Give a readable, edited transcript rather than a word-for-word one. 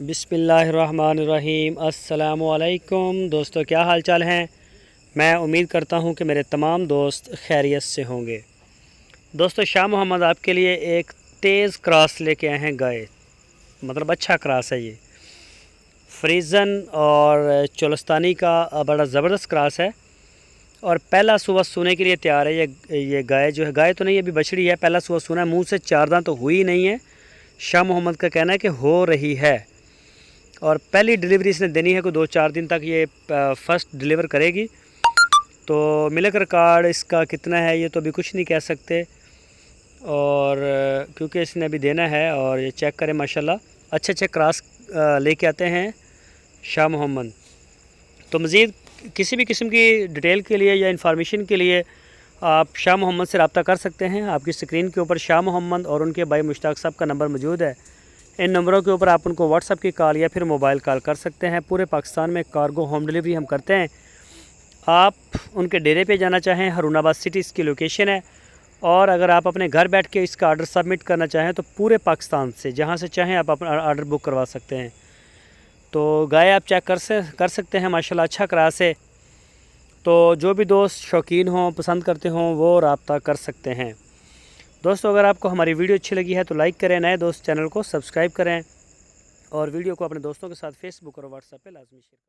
बिस्मिल्लाहिर्रहमानिर्रहीम। अस्सलामुअलैकुम दोस्तों, क्या हाल चाल हैं। मैं उम्मीद करता हूं कि मेरे तमाम दोस्त खैरियत से होंगे। दोस्तों, शाह मोहम्मद आपके लिए एक तेज़ क्रॉस लेके आए हैं गाय, मतलब अच्छा क्रॉस है ये। फ्रीज़न और चोलस्तानी का बड़ा ज़बरदस्त क्रॉस है और पहला सुबह सोने के लिए तैयार है। ये गाय जो है, गाय तो नहीं, अभी बछड़ी है। पहला सुबह सोना है, मुँह से चार दांत तो हुई नहीं है। शाह मोहम्मद का कहना है कि हो रही है और पहली डिलीवरी इसने देनी है। कोई 2-4 दिन तक ये फर्स्ट डिलीवर करेगी। तो मिल्क रिकॉर्ड इसका कितना है ये तो अभी कुछ नहीं कह सकते, और क्योंकि इसने अभी देना है। और ये चेक करें, माशाल्लाह अच्छे अच्छे क्रॉस लेके आते हैं शाह मोहम्मद। तो मज़ीद किसी भी किस्म की डिटेल के लिए या इंफॉर्मेशन के लिए आप शाह मोहम्मद से रब्ता कर सकते हैं। आपकी स्क्रीन के ऊपर शाह मोहम्मद और उनके भाई मुश्ताक साहब का नंबर मौजूद है। इन नंबरों के ऊपर आप उनको व्हाट्सअप की कॉल या फिर मोबाइल कॉल कर सकते हैं। पूरे पाकिस्तान में कार्गो होम डिलीवरी हम करते हैं। आप उनके डेरे पे जाना चाहें, हरुणाबाद सिटी इसकी लोकेशन है। और अगर आप अपने घर बैठ के इसका ऑर्डर सबमिट करना चाहें तो पूरे पाकिस्तान से जहां से चाहें आप अपना ऑर्डर बुक करवा सकते हैं। तो गाय आप चेक कर सकते हैं, माशाल्लाह अच्छा क्रॉस है। तो जो भी दोस्त शौकीन हों, पसंद करते हों, वो रब्ता कर सकते हैं। दोस्तों, अगर आपको हमारी वीडियो अच्छी लगी है तो लाइक करें, नए दोस्त चैनल को सब्सक्राइब करें और वीडियो को अपने दोस्तों के साथ फेसबुक और व्हाट्सएप पे लाजमी शेयर करें।